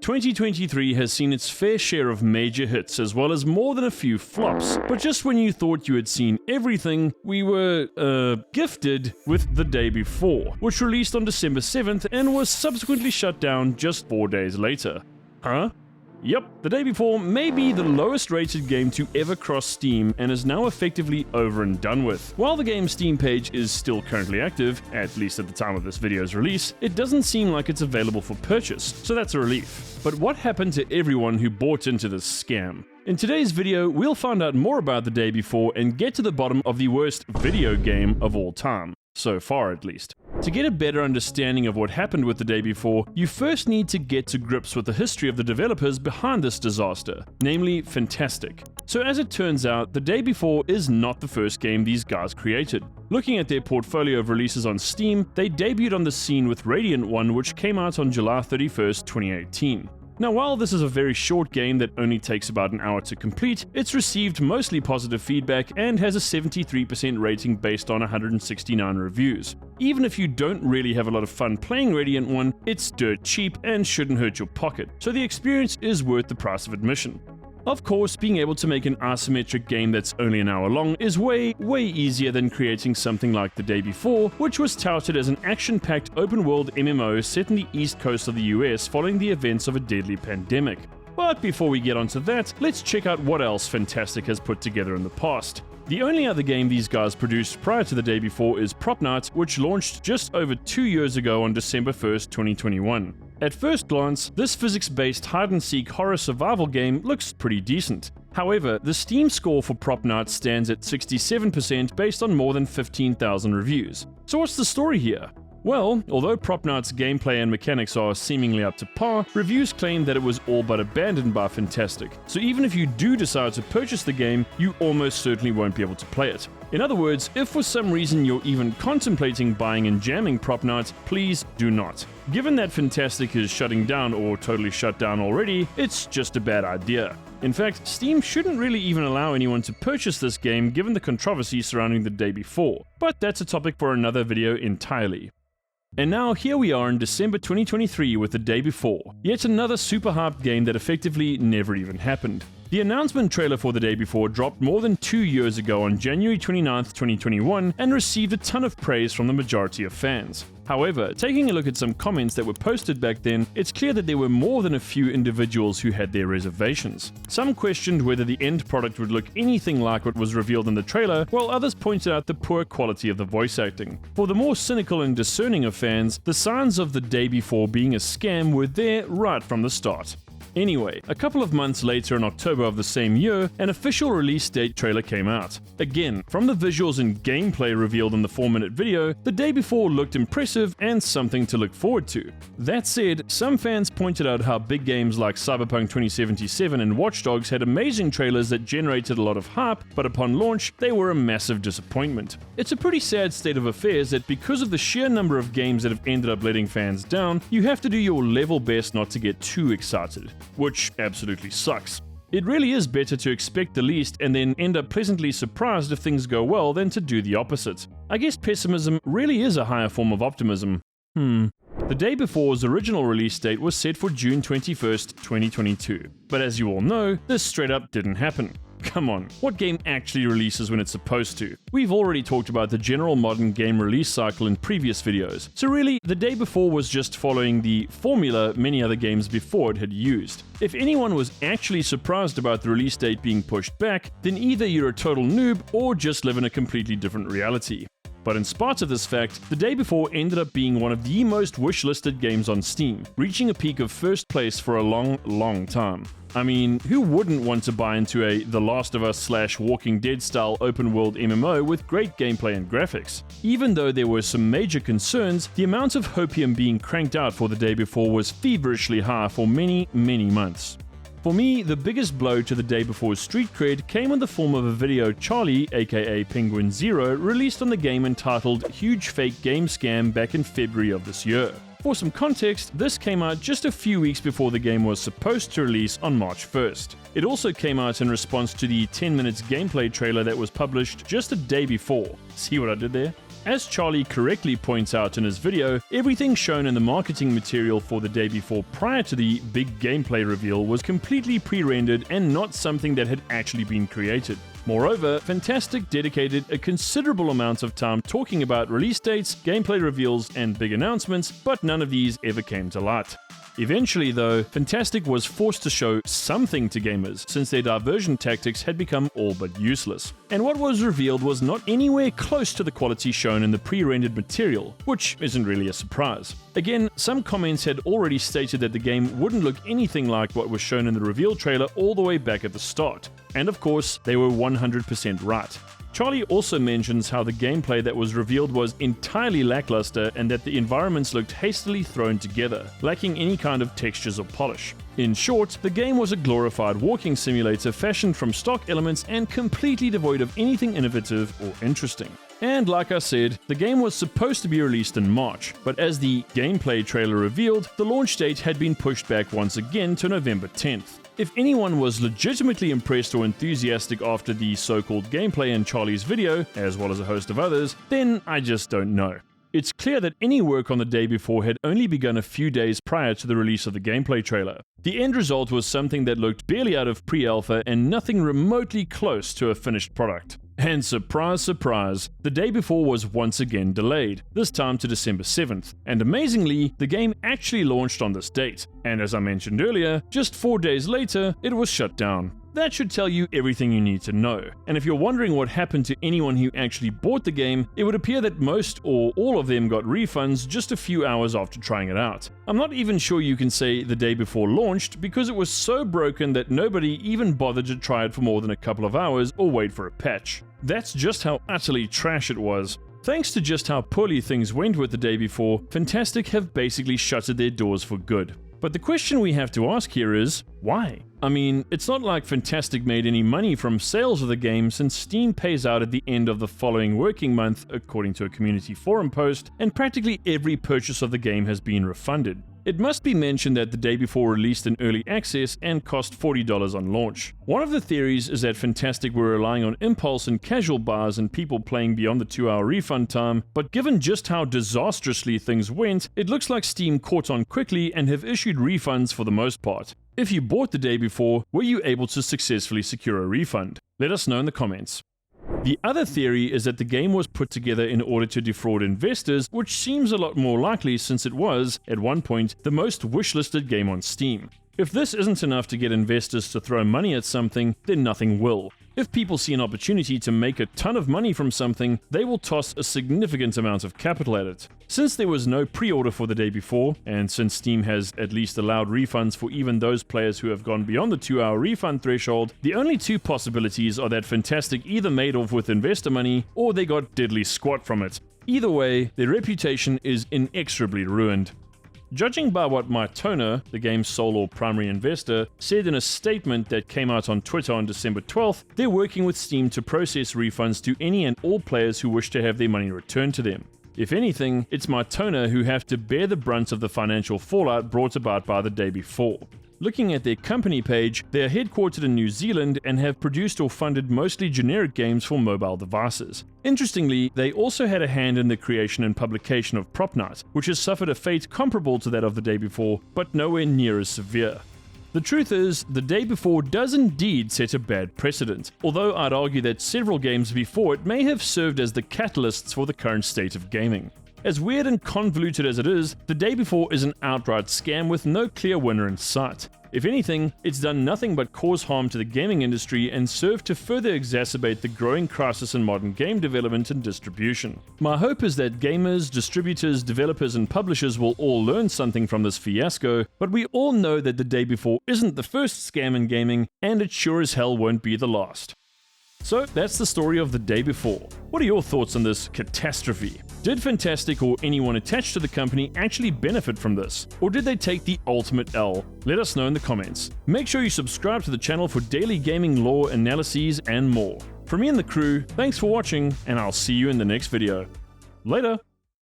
2023 has seen its fair share of major hits as well as more than a few flops, but just when you thought you had seen everything, we were, gifted with The Day Before, which released on December 7th and was subsequently shut down just 4 days later. Huh? Yep, The Day Before may be the lowest rated game to ever cross Steam and is now effectively over and done with. While the game's Steam page is still currently active, at least at the time of this video's release, it doesn't seem like it's available for purchase, so that's a relief. But what happened to everyone who bought into this scam? In today's video, we'll find out more about The Day Before and get to the bottom of the worst video game of all time. So far, at least. To get a better understanding of what happened with The Day Before, you first need to get to grips with the history of the developers behind this disaster, namely Fantastic. So as it turns out, The Day Before is not the first game these guys created. Looking at their portfolio of releases on Steam, they debuted on the scene with Radiant One, which came out on July 31st, 2018. Now, while this is a very short game that only takes about an hour to complete, it's received mostly positive feedback and has a 73% rating based on 169 reviews. Even if you don't really have a lot of fun playing Radiant One, it's dirt cheap and shouldn't hurt your pocket, so the experience is worth the price of admission. Of course, being able to make an isometric game that's only an hour long is way easier than creating something like The Day Before, which was touted as an action-packed open-world MMO set in the east coast of the US following the events of a deadly pandemic. But before we get onto that, let's check out what else Fantastic has put together in the past. The only other game these guys produced prior to The Day Before is Prop Night, which launched just over 2 years ago on December 1st, 2021. At first glance, this physics-based hide-and-seek horror survival game looks pretty decent. However, the Steam score for Prop Night stands at 67% based on more than 15,000 reviews. So what's the story here? Well, although Prop Night's gameplay and mechanics are seemingly up to par, reviews claim that it was all but abandoned by Fantastic, so even if you do decide to purchase the game, you almost certainly won't be able to play it. In other words, if for some reason you're even contemplating buying and jamming Prop Night, please do not. Given that Fantastic is shutting down or totally shut down already, it's just a bad idea. In fact, Steam shouldn't really even allow anyone to purchase this game given the controversy surrounding The Day Before, but that's a topic for another video entirely. And now here we are in December 2023 with The Day Before, yet another super hyped game that effectively never even happened. The announcement trailer for The Day Before dropped more than 2 years ago on January 29th, 2021 and received a ton of praise from the majority of fans. However, taking a look at some comments that were posted back then, it's clear that there were more than a few individuals who had their reservations. Some questioned whether the end product would look anything like what was revealed in the trailer, while others pointed out the poor quality of the voice acting. For the more cynical and discerning of fans, the signs of The Day Before being a scam were there right from the start. Anyway, a couple of months later in October of the same year, an official release date trailer came out. Again, from the visuals and gameplay revealed in the 4-minute video, The Day Before looked impressive and something to look forward to. That said, some fans pointed out how big games like Cyberpunk 2077 and Watch Dogs had amazing trailers that generated a lot of hype, but upon launch, they were a massive disappointment. It's a pretty sad state of affairs that because of the sheer number of games that have ended up letting fans down, you have to do your level best not to get too excited. Which absolutely sucks. It really is better to expect the least and then end up pleasantly surprised if things go well than to do the opposite. I guess pessimism really is a higher form of optimism. The Day Before's original release date was set for June 21st, 2022. But as you all know, this straight up didn't happen. Come on, what game actually releases when it's supposed to? We've already talked about the general modern game release cycle in previous videos, so really, The Day Before was just following the formula many other games before it had used. If anyone was actually surprised about the release date being pushed back, then either you're a total noob or just live in a completely different reality. But in spite of this fact, The Day Before ended up being one of the most wish-listed games on Steam, reaching a peak of first place for a long time. I mean, who wouldn't want to buy into a The Last of Us / Walking Dead style open world MMO with great gameplay and graphics? Even though there were some major concerns, the amount of hopium being cranked out for The Day Before was feverishly high for many months. For me, the biggest blow to The Day Before's street cred came in the form of a video Charlie, aka Penguin Zero, released on the game entitled Huge Fake Game Scam back in February of this year. For some context, this came out just a few weeks before the game was supposed to release on March 1st. It also came out in response to the 10 minutes gameplay trailer that was published just a day before. See what I did there? As Charlie correctly points out in his video, everything shown in the marketing material for the day before prior to the big gameplay reveal was completely pre-rendered and not something that had actually been created. Moreover, Fantastic dedicated a considerable amount of time talking about release dates, gameplay reveals, and big announcements, but none of these ever came to light. Eventually, though, Fantastic was forced to show something to gamers, since their diversion tactics had become all but useless. And what was revealed was not anywhere close to the quality shown in the pre-rendered material, which isn't really a surprise. Again, some comments had already stated that the game wouldn't look anything like what was shown in the reveal trailer all the way back at the start. And of course, they were 100% right. Charlie also mentions how the gameplay that was revealed was entirely lackluster and that the environments looked hastily thrown together, lacking any kind of textures or polish. In short, the game was a glorified walking simulator fashioned from stock elements and completely devoid of anything innovative or interesting. And like I said, the game was supposed to be released in March, but as the gameplay trailer revealed, the launch date had been pushed back once again to November 10th. If anyone was legitimately impressed or enthusiastic after the so-called gameplay in Charlie's video, as well as a host of others, then I just don't know. It's clear that any work on the day before had only begun a few days prior to the release of the gameplay trailer. The end result was something that looked barely out of pre-alpha and nothing remotely close to a finished product. And surprise, surprise, the day before was once again delayed, this time to December 7th. And amazingly, the game actually launched on this date. And as I mentioned earlier, just 4 days later, it was shut down. That should tell you everything you need to know. And if you're wondering what happened to anyone who actually bought the game, it would appear that most or all of them got refunds just a few hours after trying it out. I'm not even sure you can say the day before launched because it was so broken that nobody even bothered to try it for more than a couple of hours or wait for a patch. That's just how utterly trash it was. Thanks to just how poorly things went with the day before, Fantastic have basically shuttered their doors for good. But the question we have to ask here is, why? I mean, it's not like Fantastic made any money from sales of the game since Steam pays out at the end of the following working month, according to a community forum post, and practically every purchase of the game has been refunded. It must be mentioned that the day before released in early access and cost $40 on launch. One of the theories is that Fantastic were relying on impulse and casual buys and people playing beyond the 2-hour refund time, but given just how disastrously things went, it looks like Steam caught on quickly and have issued refunds for the most part. If you bought the day before, were you able to successfully secure a refund? Let us know in the comments. The other theory is that the game was put together in order to defraud investors, which seems a lot more likely since it was, at one point, the most wishlisted game on Steam. If this isn't enough to get investors to throw money at something, then nothing will. If people see an opportunity to make a ton of money from something, they will toss a significant amount of capital at it. Since there was no pre-order for the day before, and since Steam has at least allowed refunds for even those players who have gone beyond the 2-hour refund threshold, the only two possibilities are that Fantastic either made off with investor money, or they got diddly squat from it. Either way, their reputation is inexorably ruined. Judging by what Mike Toner, the game's sole or primary investor, said in a statement that came out on Twitter on December 12th, they're working with Steam to process refunds to any and all players who wish to have their money returned to them. If anything, it's Mike Toner who have to bear the brunt of the financial fallout brought about by the day before. Looking at their company page, they are headquartered in New Zealand and have produced or funded mostly generic games for mobile devices. Interestingly, they also had a hand in the creation and publication of Prop Night, which has suffered a fate comparable to that of the day before, but nowhere near as severe. The truth is, the day before does indeed set a bad precedent, although I'd argue that several games before it may have served as the catalysts for the current state of gaming. As weird and convoluted as it is, the day before is an outright scam with no clear winner in sight. If anything, it's done nothing but cause harm to the gaming industry and serve to further exacerbate the growing crisis in modern game development and distribution. My hope is that gamers, distributors, developers and publishers will all learn something from this fiasco, but we all know that the day before isn't the first scam in gaming, and it sure as hell won't be the last. So that's the story of the day before. What are your thoughts on this catastrophe? Did Fantastic or anyone attached to the company actually benefit from this? Or did they take the ultimate L? Let us know in the comments. Make sure you subscribe to the channel for daily gaming lore, analyses, and more. From me and the crew, thanks for watching, and I'll see you in the next video. Later!